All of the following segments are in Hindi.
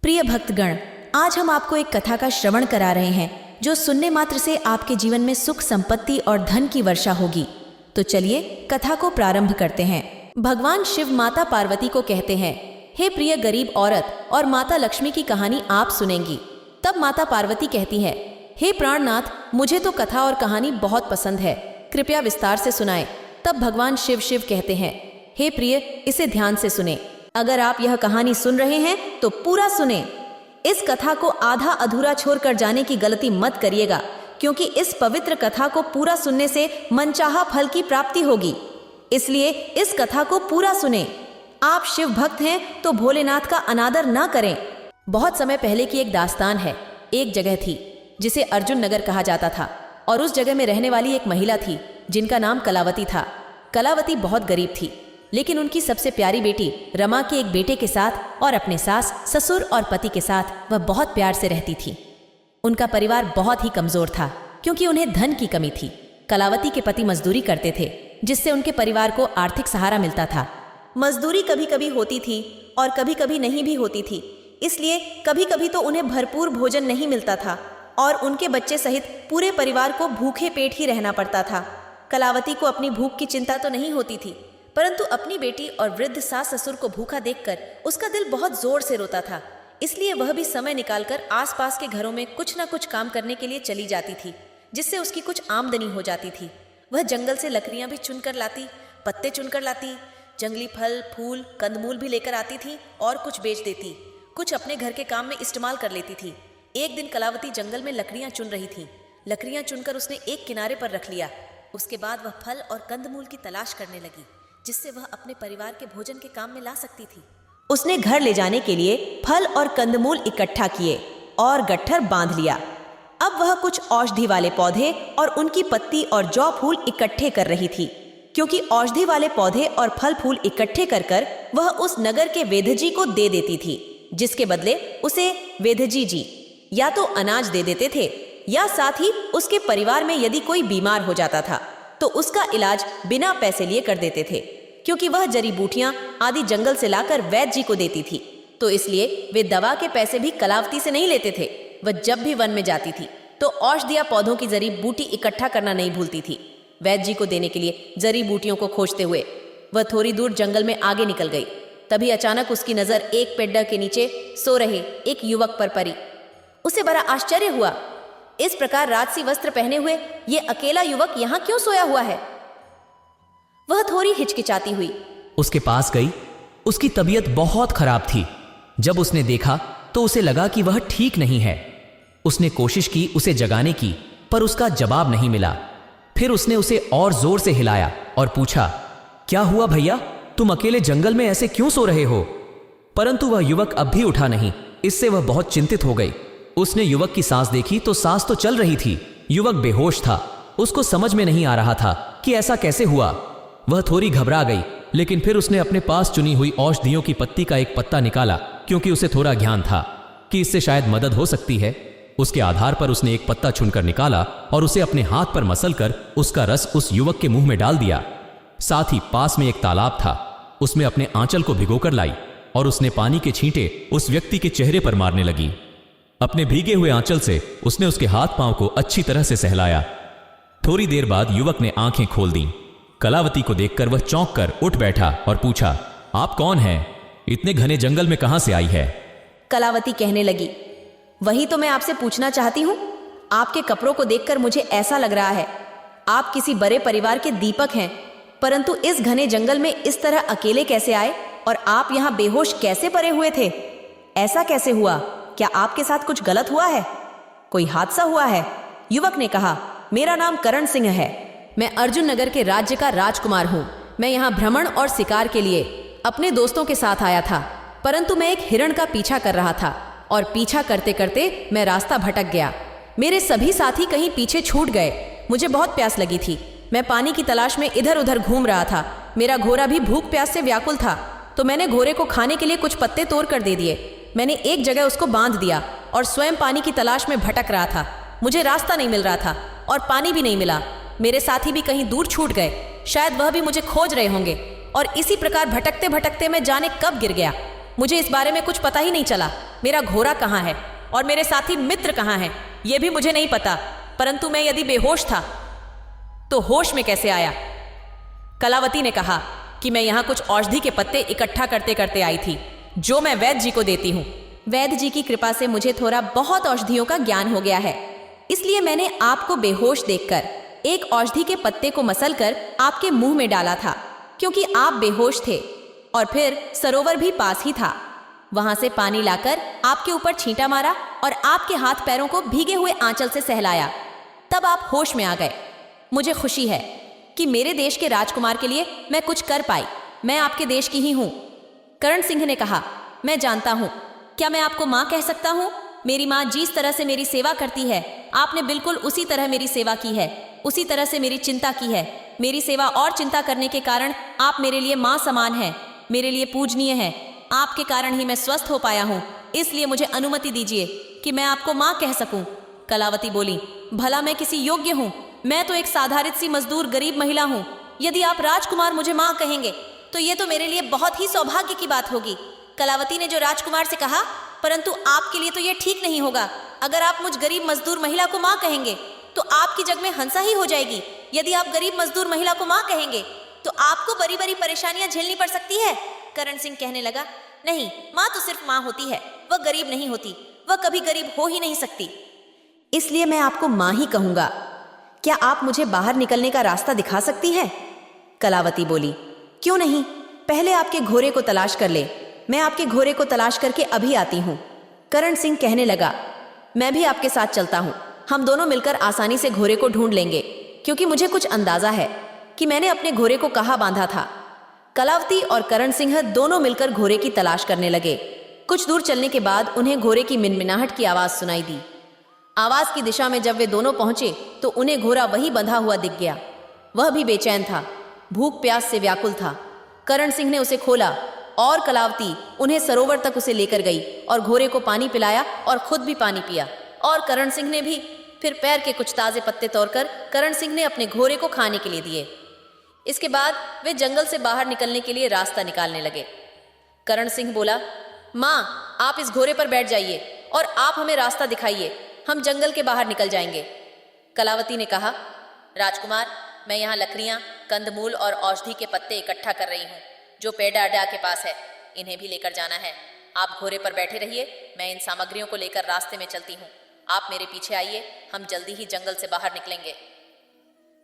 प्रिय भक्तगण, आज हम आपको एक कथा का श्रवण करा रहे हैं जो सुनने मात्र से आपके जीवन में सुख, संपत्ति और धन की वर्षा होगी। तो चलिए कथा को प्रारंभ करते हैं। भगवान शिव माता पार्वती को कहते हैं, हे प्रिय गरीब औरत और माता लक्ष्मी की कहानी आप सुनेंगी। तब माता पार्वती कहती है, हे प्राणनाथ, मुझे तो कथा और कहानी बहुत पसंद है, कृपया विस्तार से सुनाएं। तब भगवान शिव कहते हैं, हे प्रिय, इसे ध्यान से सुने। अगर आप यह कहानी सुन रहे हैं तो पूरा सुने। इस कथा को आधा अधूरा छोड़कर जाने की गलती मत करिएगा, क्योंकि इस पवित्र कथा को पूरा सुनने से मनचाहा फल की प्राप्ति होगी। इसलिए इस कथा को पूरा सुने। आप शिव भक्त हैं तो भोलेनाथ का अनादर ना करें। बहुत समय पहले की एक दास्तान है। एक जगह थी जिसे अर्जुन नगर कहा जाता था, और उस जगह में रहने वाली एक महिला थी जिनका नाम कलावती था। कलावती बहुत गरीब थी, लेकिन उनकी सबसे प्यारी बेटी रमा के एक बेटे के साथ और अपने सास, ससुर और पति के साथ वह बहुत प्यार से रहती थी। उनका परिवार बहुत ही कमजोर था, क्योंकि उन्हें धन की कमी थी। कलावती के पति मजदूरी करते थे, जिससे उनके परिवार को आर्थिक सहारा मिलता था। मजदूरी कभी कभी होती थी और कभी कभी नहीं भी होती थी, इसलिए कभी कभी तो उन्हें भरपूर भोजन नहीं मिलता था और उनके बच्चे सहित पूरे परिवार को भूखे पेट ही रहना पड़ता था। कलावती को अपनी भूख की चिंता तो नहीं होती थी, परंतु अपनी बेटी और वृद्ध सास ससुर को भूखा देखकर उसका दिल बहुत जोर से रोता था। इसलिए वह भी समय निकालकर आसपास के घरों में कुछ न कुछ काम करने के लिए चली जाती थी, जिससे उसकी कुछ आमदनी हो जाती थी। वह जंगल से लकड़ियां भी चुनकर लाती, पत्ते चुनकर लाती, जंगली फल, फूल, कंदमूल भी लेकर आती थी और कुछ बेच देती। कुछ अपने घर के काम में इस्तेमाल कर लेती थी। एक दिन कलावती जंगल में लकड़ियां चुन रही थी। लकड़ियां चुनकर उसने एक किनारे पर रख लिया। उसके बाद वह फल और कंदमूल की तलाश करने लगी, जिससे वह अपने परिवार के भोजन के काम में ला सकती थी। उसने घर ले जाने के लिए फल और कंदमूल इकट्ठा किए और गट्ठर बांध लिया। अब वह कुछ औषधि वाले पौधे और उनकी पत्ती और जौ फूल इकट्ठे कर रही थी, क्योंकि औषधि वाले पौधे और फल फूल इकट्ठे कर कर वह उस नगर के वेदजी को दे देती थी, जिसके बदले उसे वेदजी जी या तो अनाज दे देते थे, या साथ ही उसके परिवार में यदि कोई बीमार हो जाता था तो उसका इलाज बिना पैसे लिए कर देते थे, क्योंकि वह जड़ी बूटियां आदि जंगल से लाकर वैद्य जी को देती थी। तो इसलिए वे दवा के पैसे भी कलावती से नहीं लेते थे। वह जब भी वन में जाती थी तो औषधिया पौधों की जड़ी बूटी इकट्ठा करना नहीं भूलती थी। वैद्य जी को देने के लिए जड़ी बूटियों को खोजते हुए वह थोड़ी दूर जंगल में आगे निकल गई। तभी अचानक उसकी नजर एक पेड़ के नीचे सो रहे एक युवक पर पड़ी। उसे बड़ा आश्चर्य हुआ, इस प्रकार राजसी वस्त्र पहने हुए ये अकेला युवक यहाँ क्यों सोया हुआ है? वह थोड़ी हिचकिचाती हुई उसके पास गई। उसकी तबीयत बहुत खराब थी। जब उसने देखा तो उसे लगा कि वह ठीक नहीं है। उसने कोशिश की उसे जगाने की, पर उसका जवाब नहीं मिला। फिर उसने उसे और जोर से हिलाया और पूछा, क्या हुआ भैया, तुम अकेले जंगल में ऐसे क्यों सो रहे हो? परंतु वह युवक अब भी उठा नहीं। इससे वह बहुत चिंतित हो गई। उसने युवक की सांस देखी तो सांस तो चल रही थी। युवक बेहोश था। उसको समझ में नहीं आ रहा था कि ऐसा कैसे हुआ। वह थोड़ी घबरा गई, लेकिन फिर उसने अपने पास चुनी हुई औषधियों की पत्ती का एक पत्ता निकाला, क्योंकि उसे थोड़ा ज्ञान था कि इससे शायद मदद हो सकती है। उसके आधार पर उसने एक पत्ता चुनकर निकाला और उसे अपने हाथ पर मसलकर उसका रस उस युवक के मुंह में डाल दिया। साथ ही पास में एक तालाब था, उसमें अपने आंचल को भिगोकर लाई और उसने पानी के छींटे उस व्यक्ति के चेहरे पर मारने लगी। अपने भीगे हुए आंचल से उसने उसके हाथ पांव को अच्छी तरह से सहलाया। थोड़ी देर बाद युवक ने आंखें खोल दी। कलावती को देखकर वह चौंक कर उठ बैठा और पूछा, आप कौन हैं? इतने घने जंगल में कहां से आई है? कलावती कहने लगी, वही तो मैं आपसे पूछना चाहती हूँ। आपके कपड़ों को देखकर मुझे ऐसा लग रहा है आप किसी बड़े परिवार के दीपक हैं, परंतु इस घने जंगल में इस तरह अकेले कैसे आए और आप यहाँ बेहोश कैसे पड़े हुए थे? ऐसा कैसे हुआ? क्या आपके साथ कुछ गलत हुआ है? कोई हादसा हुआ है? युवक ने कहा, मेरा नाम करण सिंह है। मैं अर्जुन नगर के राज्य का राजकुमार हूँ। मैं यहाँ भ्रमण और शिकार के लिए अपने दोस्तों के साथ आया था, परंतु मैं एक हिरण का पीछा कर रहा था और पीछा करते करते मैं रास्ता भटक गया। मेरे सभी साथी कहीं पीछे छूट गए। मुझे बहुत प्यास लगी थी। मैं पानी की तलाश में इधर उधर घूम रहा था। मेरा घोड़ा भी भूख प्यास से व्याकुल था, तो मैंने घोड़े को खाने के लिए कुछ पत्ते तोड़ कर दे दिए। मैंने एक जगह उसको बांध दिया और स्वयं पानी की तलाश में भटक रहा था। मुझे रास्ता नहीं मिल रहा था और पानी भी नहीं मिला। मेरे साथी भी कहीं दूर छूट गए। शायद वह भी मुझे खोज रहे होंगे, और इसी प्रकार भटकते भटकते मैं जाने कब गिर गया। मुझे इस बारे में कुछ पता ही नहीं चला। मेरा घोड़ा कहाँ है और मेरे साथी मित्र कहाँ हैं, यह भी मुझे नहीं पता। परंतु मैं यदि बेहोश था तो होश में कैसे आया? कलावती ने कहा कि मैं यहाँ कुछ औषधि के पत्ते इकट्ठा करते करते आई थी, जो मैं वैद्य जी को देती हूँ। वैद्य जी की कृपा से मुझे थोड़ा बहुत औषधियों का ज्ञान हो गया है, इसलिए मैंने आपको बेहोश देखकर एक औषधि के पत्ते को मसलकर आपके मुंह में डाला था, क्योंकि आप बेहोश थे। और फिर सरोवर भी पास ही था। वहां से पानी लाकर आपके ऊपर छींटा मारा और आपके हाथ पैरों को भीगे हुए आंचल से सहलाया। तब आप होश में आ गए। मुझे खुशी है कि मेरे देश के राजकुमार के लिए मैं कुछ कर पाई। मैं आपके देश की ही हूँ। करण सिंह ने कहा, मैं जानता हूँ। क्या मैं आपको माँ कह सकता हूँ? मेरी माँ जिस तरह से मेरी सेवा करती है, आपने बिल्कुल उसी तरह मेरी सेवा की है, उसी तरह से मेरी चिंता की है। मेरी सेवा और चिंता करने के कारण आप मेरे लिए माँ समान हैं, मेरे लिए पूजनीय हैं। आपके कारण ही मैं स्वस्थ हो पाया हूँ, इसलिए मुझे अनुमति दीजिए कि मैं आपको माँ कह सकूँ। कलावती बोली, भला मैं किसी योग्य हूँ? मैं तो एक साधारित सी मजदूर गरीब महिला हूँ। यदि आप राजकुमार मुझे माँ कहेंगे तो ये तो मेरे लिए बहुत ही सौभाग्य की बात होगी। कलावती ने जो राजकुमार से कहा, परंतु आपके लिए तो ये ठीक नहीं होगा। अगर आप मुझ गरीब मजदूर महिला को माँ कहेंगे तो आपकी जग में हंसा ही हो जाएगी। यदि आप गरीब मजदूर महिला को माँ कहेंगे तो आपको बड़ी बड़ी परेशानियां झेलनी पड़ सकती है। करण सिंह कहने लगा, नहीं, माँ तो सिर्फ माँ होती है, वह गरीब नहीं होती, वह कभी गरीब हो ही नहीं सकती। इसलिए मैं आपको माँ ही कहूंगा। क्या आप मुझे बाहर निकलने का रास्ता दिखा सकती हैं? कलावती बोली, क्यों नहीं, पहले आपके घोड़े को तलाश कर ले। मैं आपके घोड़े को तलाश करके अभी आती हूँ। करण सिंह कहने लगा, मैं भी आपके साथ चलता हूँ। हम दोनों मिलकर आसानी से घोड़े को ढूंढ लेंगे, क्योंकि मुझे कुछ अंदाजा है कि मैंने अपने घोड़े को कहाँ बांधा था। कलावती और करण सिंह दोनों मिलकर घोड़े की तलाश करने लगे। कुछ दूर चलने के बाद उन्हें घोड़े की मिनमिनाहट की आवाज सुनाई दी। आवाज की दिशा में जब वे दोनों पहुंचे तो उन्हें घोड़ा वहीं बंधा हुआ दिख गया। वह भी बेचैन था, भूख प्यास से व्याकुल था। करण सिंह ने उसे खोला और कलावती उन्हें सरोवर तक उसे लेकर गई और घोड़े को पानी पिलाया और खुद भी पानी पिया। और करण सिंह ने भी फिर पैर के कुछ ताजे पत्ते तोड़कर करण सिंह ने अपने घोड़े को खाने के लिए दिए। इसके बाद वे जंगल से बाहर निकलने के लिए रास्ता निकालने लगे। करण सिंह बोला, माँ, आप इस घोड़े पर बैठ जाइए और आप हमें रास्ता दिखाइए, हम जंगल के बाहर निकल जाएंगे। कलावती ने कहा, राजकुमार, मैं यहाँ लकड़ियाँ, कंदमूल और औषधि के पत्ते इकट्ठा कर रही हूँ, जो पेड़ अड्डा के पास है। इन्हें भी लेकर जाना है। आप घोड़े पर बैठे रहिए, मैं इन सामग्रियों को लेकर रास्ते में चलती हूँ। आप मेरे पीछे आइए, हम जल्दी ही जंगल से बाहर निकलेंगे।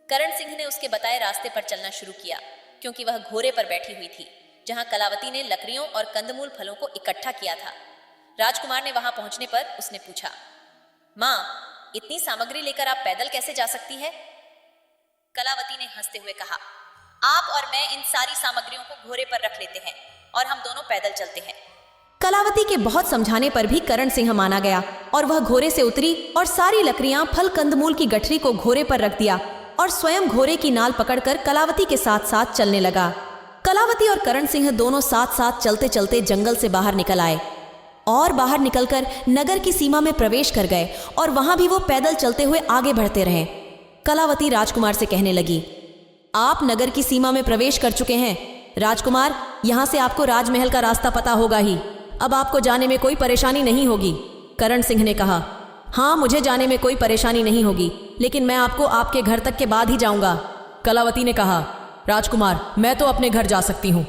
करण सिंह ने उसके बताए रास्ते पर चलना शुरू किया, क्योंकि वह घोड़े पर बैठी हुई थी, जहाँ कलावती ने लकड़ियों और कंदमूल फलों को इकट्ठा किया था। राजकुमार ने वहां पहुंचने पर उसने पूछा, माँ, इतनी सामग्री लेकर आप पैदल कैसे जा सकती है? कलावती ने हंसते हुए कहा, आप और मैं इन सारी सामग्रियों को घोड़े पर रख लेते हैं और हम दोनों पैदल चलते हैं। कलावती के बहुत समझाने पर भी करण सिंह माना गया और वह घोड़े से उतरी और सारी लकड़ियां, फल, कंदमूल की गठरी को घोड़े पर रख दिया और स्वयं घोड़े की नाल पकड़कर कलावती के साथ साथ चलने लगा। कलावती और करण सिंह दोनों साथ साथ चलते चलते जंगल से बाहर निकल आए और बाहर निकलकर नगर की सीमा में प्रवेश कर गए और वहां भी वो पैदल चलते हुए आगे बढ़ते रहे। कलावती राजकुमार से कहने लगी, आप नगर की सीमा में प्रवेश कर चुके हैं। राजकुमार, यहाँ से आपको राजमहल का रास्ता पता होगा ही। अब आपको जाने में कोई परेशानी नहीं होगी। करण सिंह ने कहा, हाँ, मुझे जाने में कोई परेशानी नहीं होगी, लेकिन मैं आपको आपके घर तक के बाद ही जाऊंगा। कलावती ने कहा, राजकुमार, मैं तो अपने घर जा सकती हूँ।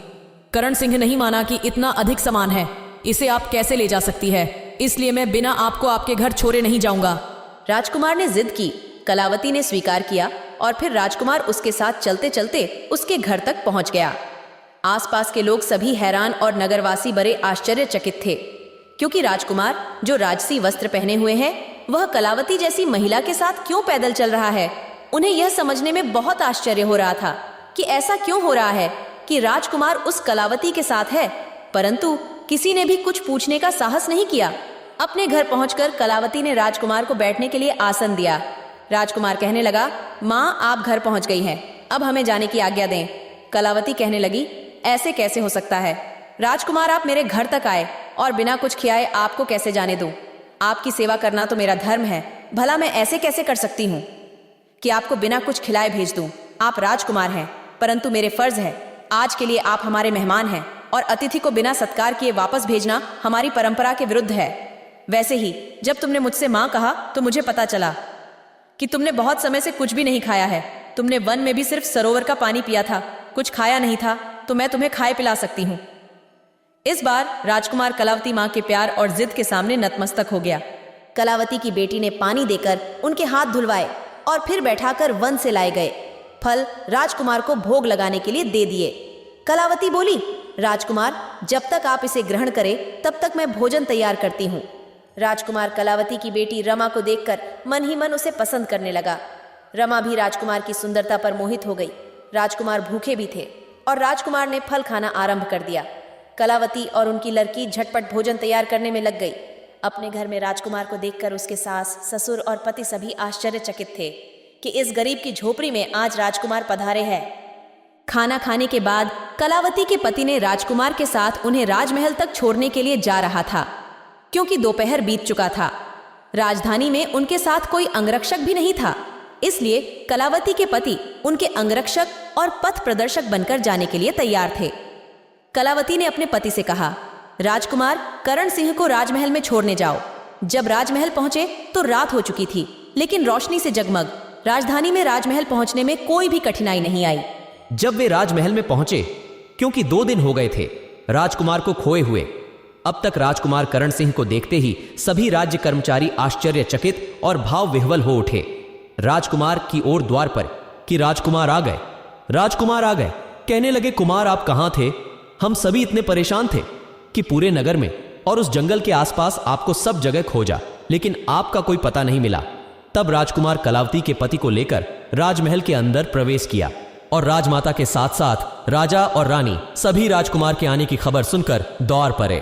करण सिंह नहीं माना कि इतना अधिक सामान है, इसे आप कैसे ले जा सकती है, इसलिए मैं बिना आपको आपके घर छोड़े नहीं जाऊंगा। राजकुमार ने जिद की। कलावती ने स्वीकार किया और फिर राजकुमार उसके साथ चलते चलते उसके घर तक पहुंच गया। आसपास के लोग सभी हैरान और नगरवासी बड़े आश्चर्यचकित थे, क्योंकि राजकुमार जो राजसी वस्त्र पहने हुए है वह कलावती जैसी महिला के साथ क्यों पैदल चल रहा है। उन्हें यह समझने में बहुत आश्चर्य हो रहा था कि ऐसा क्यों हो रहा है कि राजकुमार उस कलावती के साथ है, परंतु किसी ने भी कुछ पूछने का साहस नहीं किया। अपने घर पहुंचकर कलावती ने राजकुमार को बैठने के लिए आसन दिया। राजकुमार कहने लगा, माँ, आप घर पहुंच गई हैं, अब हमें जाने की आज्ञा दें। कलावती कहने लगी, ऐसे कैसे हो सकता है राजकुमार, आप मेरे घर तक आए और बिना कुछ खिलाए आपको कैसे जाने दूं? आपकी सेवा करना तो मेरा धर्म है, भला मैं ऐसे कैसे कर सकती हूँ कि आपको बिना कुछ खिलाए भेज दूं? आप राजकुमार हैं, परंतु मेरे फर्ज है, आज के लिए आप हमारे मेहमान हैं, और अतिथि को बिना सत्कार किए वापस भेजना हमारी परंपरा के विरुद्ध है। वैसे ही जब तुमने मुझसे माँ कहा तो मुझे पता चला कि तुमने बहुत समय से कुछ भी नहीं खाया है। तुमने वन में भी सिर्फ सरोवर का पानी पिया था, कुछ खाया नहीं था, तो मैं तुम्हें खाए पिला सकती हूँ। इस बार राजकुमार कलावती माँ के प्यार और जिद के सामने नतमस्तक हो गया। कलावती की बेटी ने पानी देकर उनके हाथ धुलवाए और फिर बैठाकर वन से लाए गए फल राजकुमार को भोग लगाने के लिए दे दिए। कलावती बोली, राजकुमार, जब तक आप इसे ग्रहण करें तब तक मैं भोजन तैयार करती हूँ। राजकुमार कलावती की बेटी रमा को देखकर मन ही मन उसे पसंद करने लगा। रमा भी राजकुमार की सुंदरता पर मोहित हो गई। राजकुमार भूखे भी थे और राजकुमार ने फल खाना आरंभ कर दिया। कलावती और उनकी लड़की झटपट भोजन तैयार करने में लग गई। अपने घर में राजकुमार को देखकर उसके सास, ससुर और पति सभी आश्चर्यचकित थे कि इस गरीब की झोपड़ी में आज राजकुमार पधारे हैं। खाना खाने के बाद कलावती के पति ने राजकुमार के साथ उन्हें राजमहल तक छोड़ने के लिए जा रहा था, क्योंकि दोपहर बीत चुका था। राजधानी में उनके साथ कोई अंगरक्षक भी नहीं था, इसलिए कलावती के पति उनके अंगरक्षक और पथ प्रदर्शक बनकर जाने के लिए तैयार थे। कलावती ने अपने पति से कहा, राजकुमार, करण सिंह को राजमहल में छोड़ने जाओ। जब राजमहल पहुंचे तो रात हो चुकी थी, लेकिन रोशनी से जगमग राजधानी में राजमहल पहुंचने में कोई भी कठिनाई नहीं आई। जब वे राजमहल में पहुंचे, क्योंकि 2 दिन हो गए थे राजकुमार को खोए हुए, अब तक राजकुमार करण सिंह को देखते ही सभी राज्य कर्मचारी आश्चर्यचकित और भाव विह्वल हो उठे। राजकुमार की ओर द्वार पर कि राजकुमार आ गए, राजकुमार आ गए। कहने लगे, कुमार आप कहां थे? हम सभी इतने परेशान थे कि पूरे नगर में और उस जंगल के आसपास आपको सब जगह खोजा, लेकिन आपका कोई पता नहीं मिला। तब राजकुमार कलावती के पति को लेकर राजमहल के अंदर प्रवेश किया और राजमाता के साथ साथ राजा और रानी सभी राजकुमार के आने की खबर सुनकर दौड़ पड़े।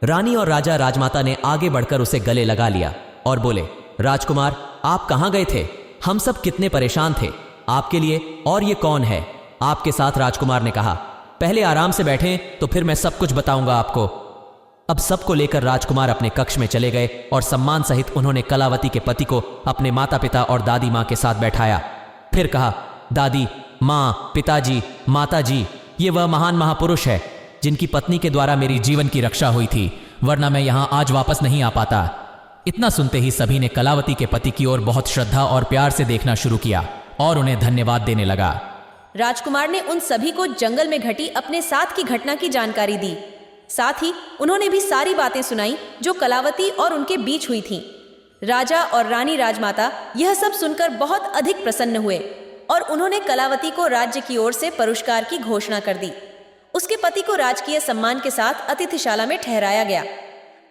रानी और राजा राजमाता ने आगे बढ़कर उसे गले लगा लिया और बोले, राजकुमार, आप कहां गए थे? हम सब कितने परेशान थे आपके लिए, और ये कौन है आपके साथ? राजकुमार ने कहा, पहले आराम से बैठें तो फिर मैं सब कुछ बताऊंगा आपको। अब सबको लेकर राजकुमार अपने कक्ष में चले गए और सम्मान सहित उन्होंने कलावती के पति को अपने माता पिता और दादी माँ के साथ बैठाया। फिर कहा, दादी, माँ, पिताजी, माताजी, ये वह महान महापुरुष है जिनकी पत्नी के द्वारा मेरी जीवन की रक्षा हुई थी, वरना मैं यहाँ आज वापस नहीं आ पाता। इतना सुनते ही सभी ने कलावती के पति की ओर बहुत श्रद्धा और प्यार से देखना शुरू किया और उन्हें धन्यवाद देने लगा। राजकुमार ने उन सभी को जंगल में घटी अपने साथ की घटना की जानकारी दी। साथ ही उन्होंने भी सारी बातें सुनाई जो कलावती और उनके बीच हुई थीं। राजा और रानी राजमाता यह सब सुनकर बहुत अधिक प्रसन्न हुए और उन्होंने कलावती को राज्य की ओर से पुरस्कार की घोषणा कर दी। उसके पति को राजकीय सम्मान के साथ अतिथिशाला में ठहराया गया।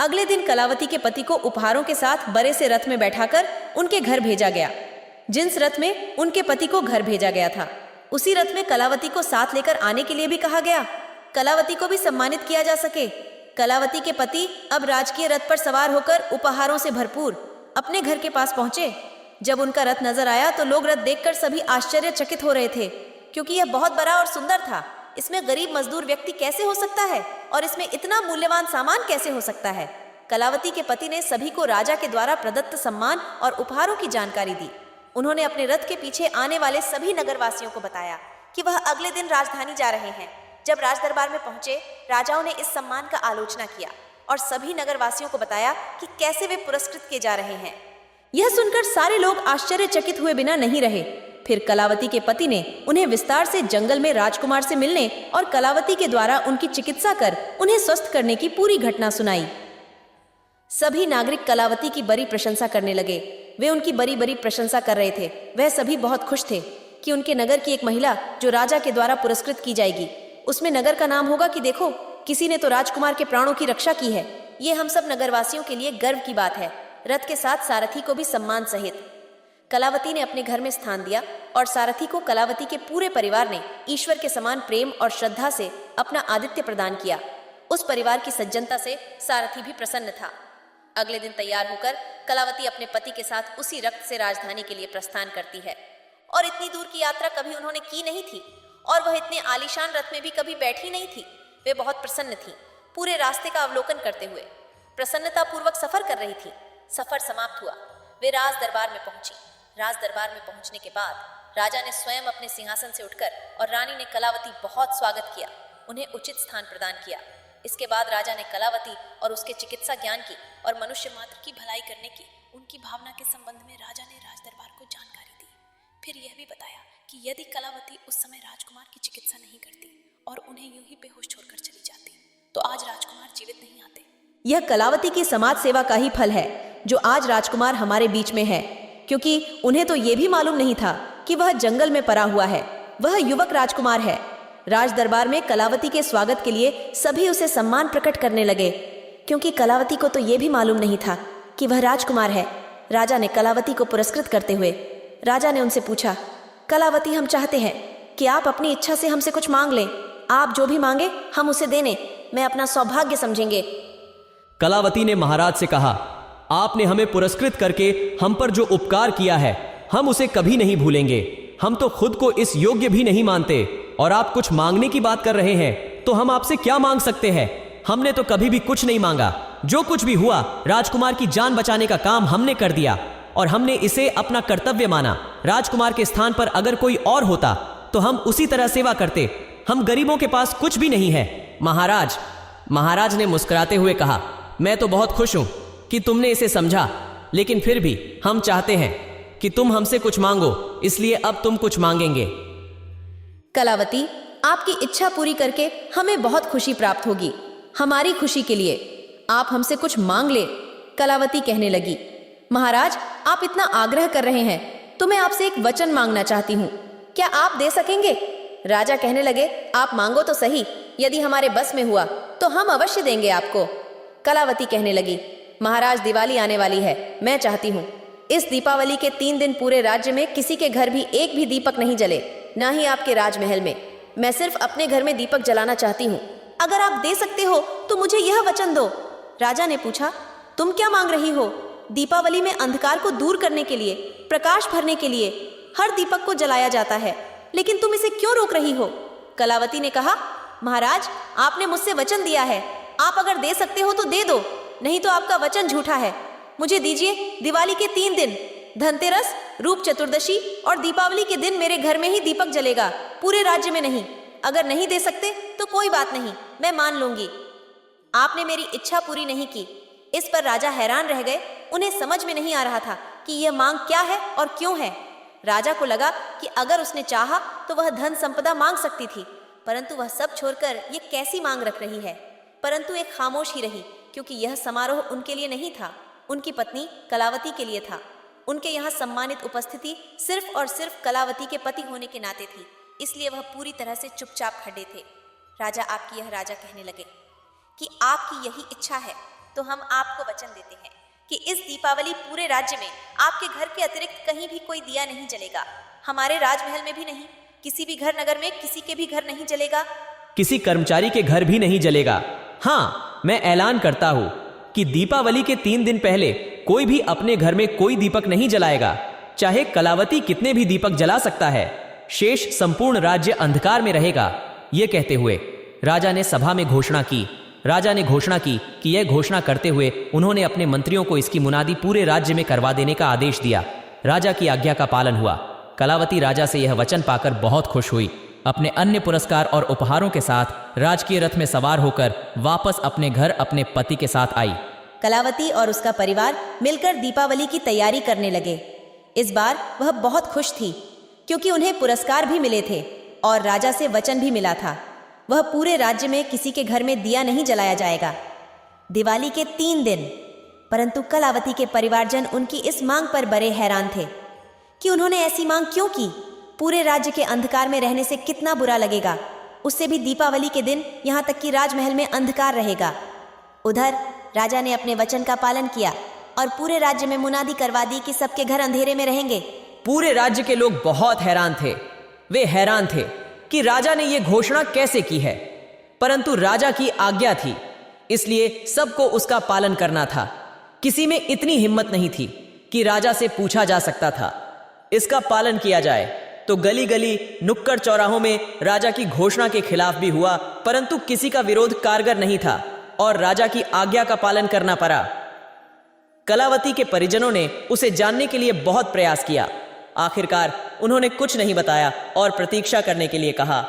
अगले दिन कलावती के पति को उपहारों के साथ बड़े से रथ में बैठाकर उनके घर भेजा गया। जिस रथ में उनके पति को घर भेजा गया था, उसी रथ में कलावती को साथ लेकर आने के लिए भी कहा गया। कलावती को भी सम्मानित किया जा सके। कलावती के पति अब राजकीय रथ पर सवार होकर उपहारों से भरपूर अपने घर के पास पहुंचे। जब उनका रथ नजर आया तो लोग रथ देखकर सभी आश्चर्यचकित हो रहे थे, क्योंकि यह बहुत बड़ा और सुंदर था। इसमें गरीब मजदूर व्यक्ति कैसे हो सकता है और इसमें इतना मूल्यवान सामान कैसे हो सकता है? कलावती के पति ने सभी को राजा के द्वारा प्रदत्त सम्मान और उपहारों की जानकारी दी। उन्होंने अपने रथ के पीछे आने वाले सभी नगरवासियों को बताया कि वह अगले दिन राजधानी जा रहे हैं। जब राजदरबार में पहुंचे, राजाओं ने इस सम्मान का आलोचना किया और सभी नगरवासियों को बताया कि कैसे वे पुरस्कृत किए जा रहे हैं। यह सुनकर सारे लोग आश्चर्यचकित हुए बिना नहीं रहे। फिर कलावती के पति ने उन्हें विस्तार से जंगल में राजकुमार से मिलने और कलावती के द्वारा उनकी चिकित्सा कर उन्हें स्वस्थ करने की पूरी घटना सुनाई। सभी नागरिक कलावती की बड़ी प्रशंसा करने लगे। वे उनकी बड़ी बड़ी प्रशंसा कर रहे थे। वह सभी बहुत खुश थे कि उनके नगर की एक महिला जो राजा के द्वारा पुरस्कृत की जाएगी, उसमें नगर का नाम होगा कि देखो, किसी ने तो राजकुमार के प्राणों की रक्षा की है। ये हम सब नगरवासियों के लिए गर्व की बात है। रथ के साथ सारथी को भी सम्मान सहित कलावती ने अपने घर में स्थान दिया और सारथी को कलावती के पूरे परिवार ने ईश्वर के समान प्रेम और श्रद्धा से अपना आतिथ्य प्रदान किया। उस परिवार की सज्जनता से सारथी भी प्रसन्न था। अगले दिन तैयार होकर कलावती अपने पति के साथ उसी रथ से राजधानी के लिए प्रस्थान करती है। और इतनी दूर की यात्रा कभी उन्होंने की नहीं थी और वह इतने आलीशान रथ में भी कभी बैठी नहीं थी। वे बहुत प्रसन्न थी, पूरे रास्ते का अवलोकन करते हुए प्रसन्नता पूर्वक सफर कर रही थी। सफर समाप्त हुआ, वे राज दरबार में पहुंची। राज दरबार में पहुंचने के बाद राजा ने स्वयं अपने सिंहासन से उठकर और रानी ने कलावती बहुत स्वागत किया। उन्हें उचित स्थान प्रदान किया। इसके बाद राजा ने कलावती और उसके चिकित्सा ज्ञान की और मनुष्य मात्र की भलाई करने की उनकी भावना के संबंध में राजा ने राजदरबार को जानकारी दी। फिर यह भी बताया कि यदि कलावती उस समय राजकुमार की चिकित्सा नहीं करती और उन्हें यूं ही बेहोश छोड़कर चली जाती तो आज राजकुमार जीवित नहीं आते। यह कलावती की समाज सेवा का ही फल है जो आज राजकुमार हमारे बीच में है, क्योंकि उन्हें तो यह भी मालूम नहीं था कि वह जंगल में पड़ा हुआ है। वह युवक राजकुमार है। राज दरबार में कलावती के स्वागत के लिए सभी उसे सम्मान प्रकट करने लगे, क्योंकि कलावती को तो यह भी मालूम नहीं था कि वह राजकुमार है। राजा ने कलावती को पुरस्कृत करते हुए राजा ने उनसे पूछा, कलावती, हम चाहते हैं कि आप अपनी इच्छा से हमसे कुछ मांग लें। आप जो भी मांगे हम उसे देने मैं अपना सौभाग्य समझेंगे। कलावती ने महाराज से कहा, आपने हमें पुरस्कृत करके हम पर जो उपकार किया है हम उसे कभी नहीं भूलेंगे। हम तो खुद को इस योग्य भी नहीं मानते और आप कुछ मांगने की बात कर रहे हैं तो हम आपसे क्या मांग सकते हैं। हमने तो कभी भी कुछ नहीं मांगा। जो कुछ भी हुआ राजकुमार की जान बचाने का काम हमने कर दिया और हमने इसे अपना कर्तव्य माना। राजकुमार के स्थान पर अगर कोई और होता तो हम उसी तरह सेवा करते। हम गरीबों के पास कुछ भी नहीं है। महाराज ने मुस्कुराते हुए कहा, मैं तो बहुत खुश हूं कि तुमने इसे समझा, लेकिन फिर भी हम चाहते हैं कि तुम हमसे कुछ मांगो, इसलिए अब तुम कुछ मांगेंगे। कलावती, आपकी इच्छा पूरी करके हमें बहुत खुशी प्राप्त होगी। हमारी खुशी के लिए आप हमसे कुछ मांग ले। कलावती कहने लगी, महाराज, आप इतना आग्रह कर रहे हैं तो मैं आपसे एक वचन मांगना चाहती हूँ। क्या आप दे सकेंगे? राजा कहने लगे, आप मांगो तो सही। यदि हमारे बस में हुआ तो हम अवश्य देंगे आपको। कलावती कहने लगी, महाराज, दिवाली आने वाली है। मैं चाहती हूँ इस दीपावली के 3 दिन पूरे राज्य में किसी के घर भी एक भी दीपक नहीं जले, ना ही आपके राजमहल में। मैं सिर्फ अपने घर में दीपक जलाना चाहती हूँ। अगर आप दे सकते हो तो मुझे यह वचन दो। राजा ने पूछा, तुम क्या मांग रही हो? दीपावली में अंधकार को दूर करने के लिए, प्रकाश भरने के लिए हर दीपक को जलाया जाता है, लेकिन तुम इसे क्यों रोक रही हो? कलावती ने कहा, महाराज, आपने मुझसे वचन दिया है। आप अगर दे सकते हो तो दे दो, नहीं तो आपका वचन झूठा है। मुझे दीजिए। दिवाली के 3 दिन, धनतेरस, रूप चतुर्दशी और दीपावली के दिन मेरे घर में ही दीपक जलेगा, पूरे राज्य में नहीं। अगर नहीं दे सकते तो कोई बात नहीं, मैं मान लूंगी। आपने मेरी इच्छा पूरी नहीं की। इस पर राजा हैरान रह गए। उन्हें समझ में नहीं आ रहा था कि यह मांग क्या है और क्यों है। राजा को लगा कि अगर उसने चाहा तो वह धन संपदा मांग सकती थी, परंतु वह सब छोड़कर ये कैसी मांग रख रही है। परंतु एक खामोश ही रही, क्योंकि यह समारोह उनके लिए नहीं था, उनकी पत्नी कलावती के लिए था। उनके यहाँ सम्मानित उपस्थिति सिर्फ और सिर्फ कलावती के पति होने के नाते थी, इसलिए वह पूरी तरह से चुपचाप खड़े थे। राजा राजा कहने लगे कि आपकी यही इच्छा है तो हम आपको वचन देते हैं कि इस दीपावली पूरे राज्य में आपके घर के अतिरिक्त कहीं भी कोई दिया नहीं जलेगा। हमारे राजमहल में भी नहीं, किसी भी घर नगर में किसी के भी घर नहीं जलेगा, किसी कर्मचारी के घर भी नहीं जलेगा। हाँ, मैं ऐलान करता हूं कि दीपावली के 3 दिन पहले कोई भी अपने घर में कोई दीपक नहीं जलाएगा। चाहे कलावती कितने भी दीपक जला सकता है, शेष संपूर्ण राज्य अंधकार में रहेगा। यह कहते हुए राजा ने सभा में घोषणा की। राजा ने घोषणा की कि यह घोषणा करते हुए उन्होंने अपने मंत्रियों को इसकी मुनादी पूरे राज्य में करवा देने का आदेश दिया। राजा की आज्ञा का पालन हुआ। कलावती राजा से यह वचन पाकर बहुत खुश हुई। अपने अन्य पुरस्कार और उपहारों के साथ राजकीय रथ में सवार होकर वापस अपने घर अपने पति के साथ आई। कलावती और उसका परिवार मिलकर दीपावली की तैयारी करने लगे। इस बार वह बहुत खुश थी, क्योंकि उन्हें पुरस्कार भी मिले थे और राजा से वचन भी मिला था। वह पूरे राज्य में किसी के घर में दिया नहीं जलाया जाएगा, दिवाली के 3 दिन। परंतु कलावती के परिवारजन उनकी इस मांग पर बड़े हैरान थे कि उन्होंने ऐसी मांग क्यों की। पूरे राज्य के अंधकार में रहने से कितना बुरा लगेगा, उससे भी दीपावली के दिन यहाँ तक कि राजमहल में अंधकार रहेगा। उधर राजा ने अपने वचन का पालन किया और पूरे राज्य में मुनादी करवा दी कि सबके घर अंधेरे में रहेंगे। पूरे राज्य के लोग बहुत हैरान थे। वे हैरान थे कि राजा ने यह घोषणा कैसे की है, परंतु राजा की आज्ञा थी, इसलिए सबको उसका पालन करना था। किसी में इतनी हिम्मत नहीं थी कि राजा से पूछा जा सकता था इसका पालन किया जाए। तो गली गली, नुक्कड़ चौराहों में राजा की घोषणा के खिलाफ भी हुआ, परंतु किसी का विरोध कारगर नहीं था और राजा की आज्ञा का पालन करना पड़ा। कलावती के परिजनों ने उसे जानने के लिए बहुत प्रयास किया। आखिरकार उन्होंने कुछ नहीं बताया और प्रतीक्षा करने के लिए कहा।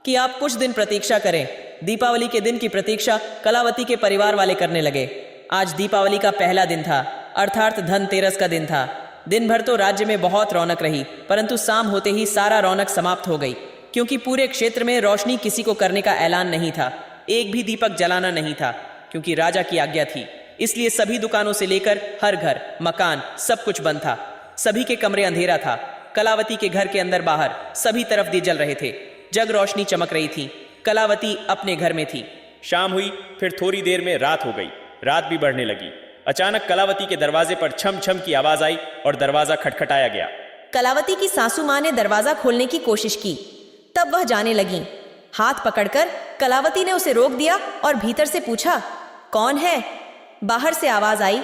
कि आप कुछ दिन प्रतीक्षा करें। दीपावली के दिन की प्रतीक्षा कलावती के परिवार वाले करने लगे। आज दीपावली का पहला दिन था, अर्थात धनतेरस का दिन था। दिन भर तो राज्य में बहुत रौनक रही, परंतु शाम होते ही सारा रौनक समाप्त हो गई, क्योंकि पूरे क्षेत्र में रोशनी किसी को करने का ऐलान नहीं था। एक भी दीपक जलाना नहीं था, क्योंकि राजा की आज्ञा थी। इसलिए सभी दुकानों से लेकर हर घर, मकान, सब कुछ बंद था। सभी के कमरे अंधेरा था। कलावती के घर के अंदर बाहर सभी तरफ दिए जल रहे थे। जग रोशनी चमक रही थी। कलावती अपने घर में थी। शाम हुई, फिर थोड़ी देर में रात हो गई। रात भी बढ़ने लगी। अचानक कलावती के दरवाजे पर छम छम की आवाज आई और दरवाजा खटखटाया गया। कलावती की सासू माँ ने दरवाजा खोलने की कोशिश की, तब वह जाने लगी। हाथ पकड़कर कलावती ने उसे रोक दिया और भीतर से पूछा, कौन है? बाहर से आवाज आई,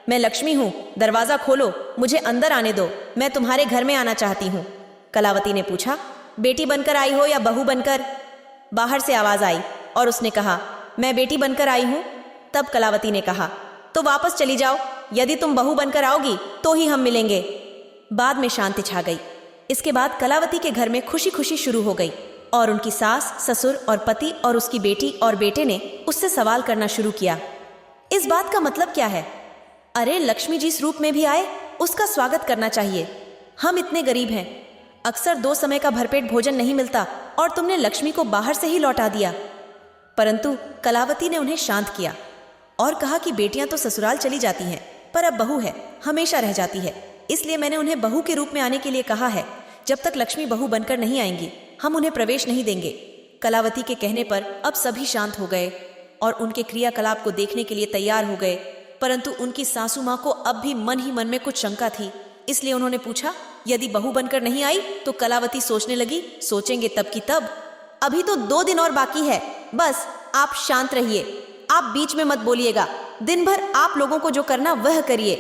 मैं लक्ष्मी हूँ, दरवाजा खोलो, मुझे अंदर आने दो, मैं तुम्हारे घर में आना चाहती हूँ। कलावती ने पूछा, बेटी बनकर आई हो या बहू बनकर? बाहर से आवाज आई और उसने कहा, मैं बेटी बनकर आई हूँ। तब कलावती ने कहा, तो वापस चली जाओ, यदि तुम बहू बनकर आओगी तो ही हम मिलेंगे। बाद में शांति छा गई। इसके बाद कलावती के घर में खुशी खुशी शुरू हो गई और उनकी सास, ससुर और पति और उसकी बेटी और बेटे ने उससे सवाल करना शुरू किया, इस बात का मतलब क्या है? अरे लक्ष्मी जी इस रूप में भी आए, उसका स्वागत करना चाहिए। हम इतने गरीब हैं, अक्सर 2 समय का भरपेट भोजन नहीं मिलता और तुमने लक्ष्मी को बाहर से ही लौटा दिया। परंतु कलावती ने उन्हें शांत किया और कहा कि बेटियां तो ससुराल चली जाती हैं, पर अब बहू है, हमेशा रह जाती है। इसलिए मैंने उन्हें बहू के रूप में आने के लिए कहा है। जब तक लक्ष्मी बहू बनकर नहीं आएंगी, हम उन्हें प्रवेश नहीं देंगे। कलावती के कहने पर अब सभी शांत हो गए और उनके क्रियाकलाप को देखने के लिए तैयार हो गए। परंतु उनकी सासू माँ को अब भी मन ही मन में कुछ शंका थी। इसलिए उन्होंने पूछा, यदि बहू बनकर नहीं आई तो? कलावती सोचने लगी, सोचेंगे तब की तब, अभी तो 2 दिन और बाकी है। बस आप शांत रहिए, आप बीच में मत बोलिएगा। दिन भर आप लोगों को जो करना वह करिए,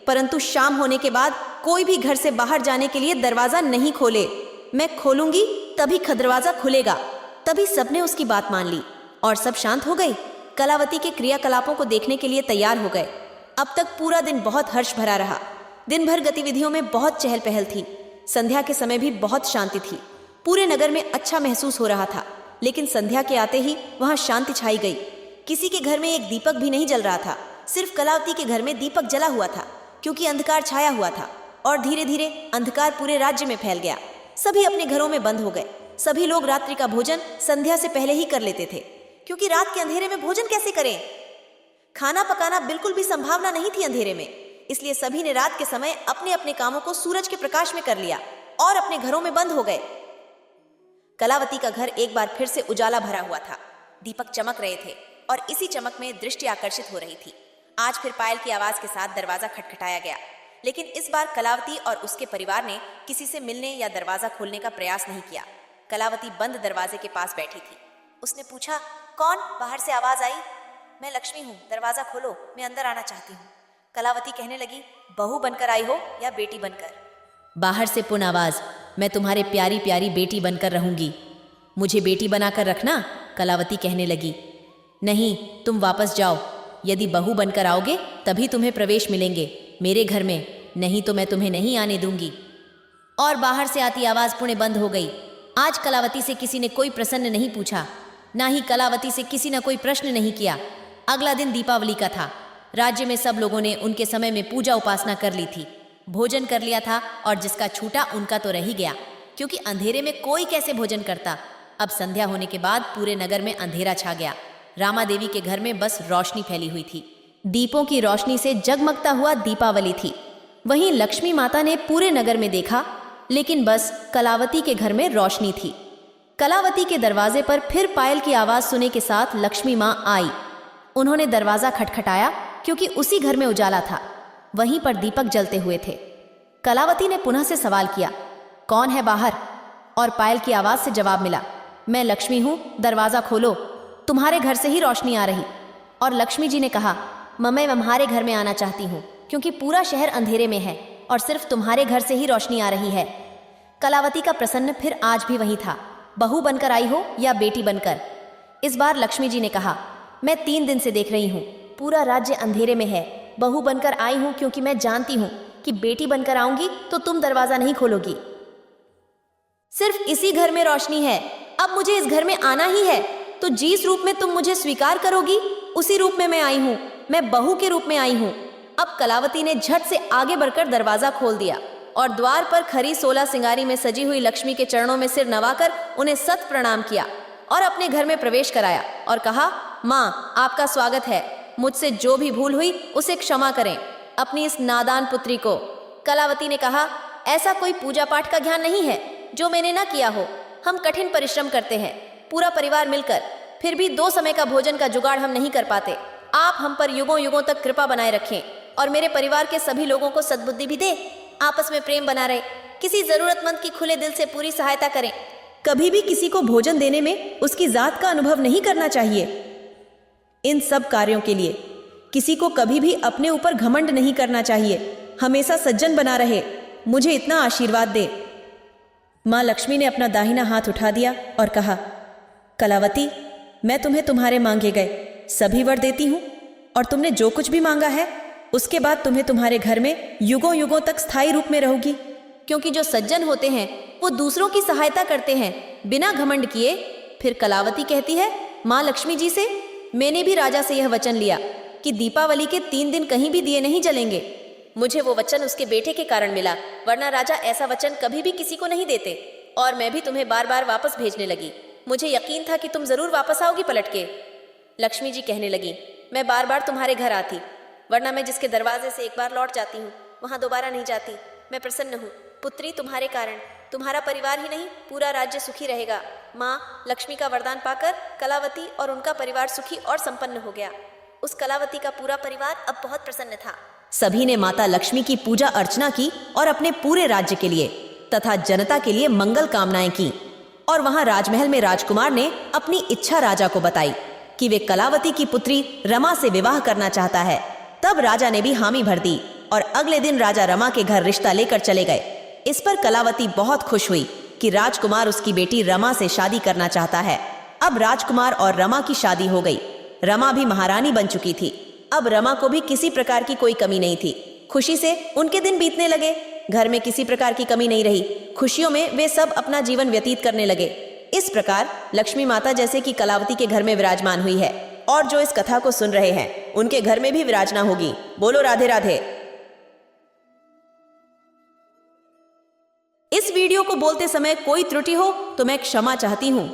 परंतु शाम होने के बाद कोई भी घर से बाहर जाने के लिए दरवाजा नहीं खोले। मैं खोलूंगी तभी दरवाजा खुलेगा। तभी सबने उसकी बात मान ली और सब शांत हो गई। कलावती के क्रियाकलापों को देखने के लिए तैयार हो गए। अब तक पूरा दिन बहुत हर्ष भरा रहा। दिन भर गतिविधियों में बहुत चहल पहल थी। संध्या के समय भी बहुत शांति थी। पूरे नगर में अच्छा महसूस हो रहा था। लेकिन संध्या के आते ही वहां शांति छाई गई। किसी के घर में एक दीपक भी नहीं जल रहा था। सिर्फ कलावती के घर में दीपक जला हुआ था, क्योंकि अंधकार छाया हुआ था और धीरे धीरे अंधकार पूरे राज्य में फैल गया। सभी अपने घरों में बंद हो गए। सभी लोग रात्रि का भोजन संध्या से पहले ही कर लेते थे, क्योंकि रात के अंधेरे में भोजन कैसे करें? खाना पकाना बिल्कुल भी संभावना नहीं थी अंधेरे में। इसलिए सभी ने रात के समय अपने अपने कामों को सूरज के प्रकाश में कर लिया और अपने घरों में बंद हो गए। कलावती का घर एक बार फिर से उजाला भरा हुआ था। दीपक चमक रहे थे और इसी चमक में दृष्टि आकर्षित हो रही थी। आज फिर पायल की आवाज के साथ दरवाजा खटखटाया गया, लेकिन इस बार कलावती और उसके परिवार ने किसी से मिलने या दरवाजा खोलने का प्रयास नहीं किया। कलावती बंद दरवाजे के पास बैठी थी। उसने पूछा, कौन? बाहर से आवाज आई, मैं लक्ष्मी हूँ, दरवाजा खोलो, मैं अंदर आना चाहती हूँ। कलावती कहने लगी, बहू बनकर आई हो या बेटी बनकर? बाहर से पुनः आवाज, मैं तुम्हारे प्यारी प्यारी बेटी बनकर रहूंगी, मुझे बेटी बनाकर रखना। कलावती कहने लगी, नहीं, तुम वापस जाओ। यदि बहू बनकर आओगे तभी तुम्हें प्रवेश मिलेंगे मेरे घर में, नहीं तो मैं तुम्हें नहीं आने दूंगी। और बाहर से आती आवाज पुणे बंद हो गई। आज कलावती से किसी ने कोई प्रश्न नहीं पूछा, ना ही कलावती से किसी ने कोई प्रश्न नहीं किया। अगला दिन दीपावली का था। राज्य में सब लोगों ने उनके समय में पूजा उपासना कर ली थी, भोजन कर लिया था, और जिसका छूटा उनका तो रह ही गया, क्योंकि अंधेरे में कोई कैसे भोजन करता। अब संध्या होने के बाद पूरे नगर में अंधेरा छा गया। रामा देवी के घर में बस रोशनी फैली हुई थी। दीपों की रोशनी से जगमगता हुआ दीपावली थी। वहीं लक्ष्मी माता ने पूरे नगर में देखा, लेकिन बस कलावती के घर में रोशनी थी। कलावती के दरवाजे पर फिर पायल की आवाज सुने के साथ लक्ष्मी माँ आई। उन्होंने दरवाजा खटखटाया, क्योंकि उसी घर में उजाला था, वहीं पर दीपक जलते हुए थे। कलावती ने पुनः से सवाल किया, कौन है बाहर? और पायल की आवाज से जवाब मिला, मैं लक्ष्मी हूँ, दरवाजा खोलो, तुम्हारे घर से ही रोशनी आ रही। और लक्ष्मी जी ने कहा, मैं तुम्हारे घर में आना चाहती हूँ, क्योंकि पूरा शहर अंधेरे में है और सिर्फ तुम्हारे घर से ही रोशनी आ रही है। कलावती का प्रसन्न फिर आज भी वही था, बहू बनकर आई हो या बेटी बनकर। इस बार लक्ष्मी जी ने कहा, मैं 3 दिन से देख रही हूँ, पूरा राज्य अंधेरे में है। बहू बनकर आई हूँ क्योंकि मैं जानती हूँ कि बेटी बनकर आऊंगी तो तुम दरवाजा नहीं खोलोगी। सिर्फ इसी घर में रोशनी है, अब मुझे इस घर में आना ही है, तो जिस रूप में तुम मुझे स्वीकार करोगी उसी रूप में मैं आई हूँ। मैं बहू के रूप में आई हूँ। अब कलावती ने झट से आगे बढ़कर दरवाजा खोल दिया और द्वार पर खरी 16 सिंगारी में सजी हुई लक्ष्मी के चरणों में सिर नवाकर उन्हें सत प्रणाम किया और अपने घर में प्रवेश कराया और कहा, माँ, आपका स्वागत है। मुझसे जो भी भूल हुई उसे क्षमा करें, अपनी इस नादान पुत्री को। कलावती ने कहा, ऐसा कोई पूजा पाठ का ज्ञान नहीं है जो मैंने ना किया हो। हम कठिन परिश्रम करते हैं, पूरा परिवार मिलकर, फिर भी 2 समय का भोजन का जुगाड़ हम नहीं कर पाते। आप हम पर युगों युगों तक कृपा बनाए रखें और मेरे परिवार के सभी लोगों को सद्बुद्धि भी दे। आपस में प्रेम बना रहे, किसी जरूरतमंद की खुले दिल से पूरी सहायता करें। कभी भी किसी को भोजन देने में उसकी जात का अनुभव नहीं करना चाहिए। इन सब कार्यों के लिए किसी को कभी भी अपने ऊपर घमंड नहीं करना चाहिए। हमेशा सज्जन बना रहे, मुझे इतना आशीर्वाद दे। माँ लक्ष्मी ने अपना दाहिना हाथ उठा दिया और कहा, कलावती, मैं तुम्हें तुम्हारे मांगे गए सभी वर देती हूँ और तुमने जो कुछ भी मांगा है उसके बाद तुम्हें तुम्हारे घर में युगों युगों तक स्थायी रूप में रहूंगी। क्योंकि जो सज्जन होते हैं वो दूसरों की सहायता करते हैं बिना घमंड किए। फिर कलावती कहती है, माँ लक्ष्मी जी से मैंने भी राजा से यह वचन लिया कि दीपावली के 3 दिन कहीं भी दिए नहीं जलेंगे। मुझे वो वचन उसके बेटे के कारण मिला, वरना राजा ऐसा वचन कभी भी किसी को नहीं देते। और मैं भी तुम्हें बार बार वापस भेजने लगी। मुझे यकीन था कि तुम जरूर वापस आओगी पलट के। लक्ष्मी जी कहने लगी, मैं बार बार तुम्हारे घर आती, वरना मैं जिसके दरवाजे से एक बार लौट जाती हूँ वहाँ दोबारा नहीं जाती। मैं प्रसन्न हूँ पुत्री, तुम्हारे कारण तुम्हारा परिवार ही नहीं पूरा राज्य सुखी रहेगा। माँ लक्ष्मी का वरदान पाकर कलावती और उनका परिवार सुखी और संपन्न हो गया। उस कलावती का पूरा परिवार अब बहुत प्रसन्न था। सभी ने माता लक्ष्मी की पूजा अर्चना की और अपने पूरे राज्य के लिए तथा जनता के लिए मंगल कामनाएं की। और वहां राजमहल में राजकुमार ने अपनी इच्छा राजा को बताई कि वे कलावती की पुत्री रमा से विवाह करना चाहता है। तब राजा ने भी हामी भर दी और अगले दिन राजा रमा के घर रिश्ता लेकर चले गए। इस पर कलावती बहुत खुश हुई कि राजकुमार उसकी बेटी रमा से शादी करना चाहता है। अब राजकुमार और रमा की शादी हो गई। रमा भी महारानी बन चुकी थी। अब रमा को भी किसी प्रकार की कोई कमी नहीं थी। खुशी से उनके दिन बीतने लगे। घर में किसी प्रकार की कमी नहीं रही। खुशियों में वे सब अपना जीवन व्यतीत करने लगे। इस प्रकार लक्ष्मी माता जैसे कि कलावती के घर में विराजमान हुई है और जो इस कथा को सुन रहे हैं उनके घर में भी विराजना होगी। बोलो राधे राधे। इस वीडियो को बोलते समय कोई त्रुटि हो तो मैं क्षमा चाहती हूँ।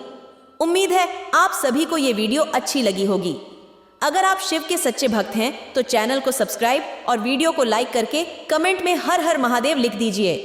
उम्मीद है आप सभी को ये वीडियो अच्छी लगी होगी। अगर आप शिव के सच्चे भक्त हैं तो चैनल को सब्सक्राइब और वीडियो को लाइक करके कमेंट में हर हर महादेव लिख दीजिए।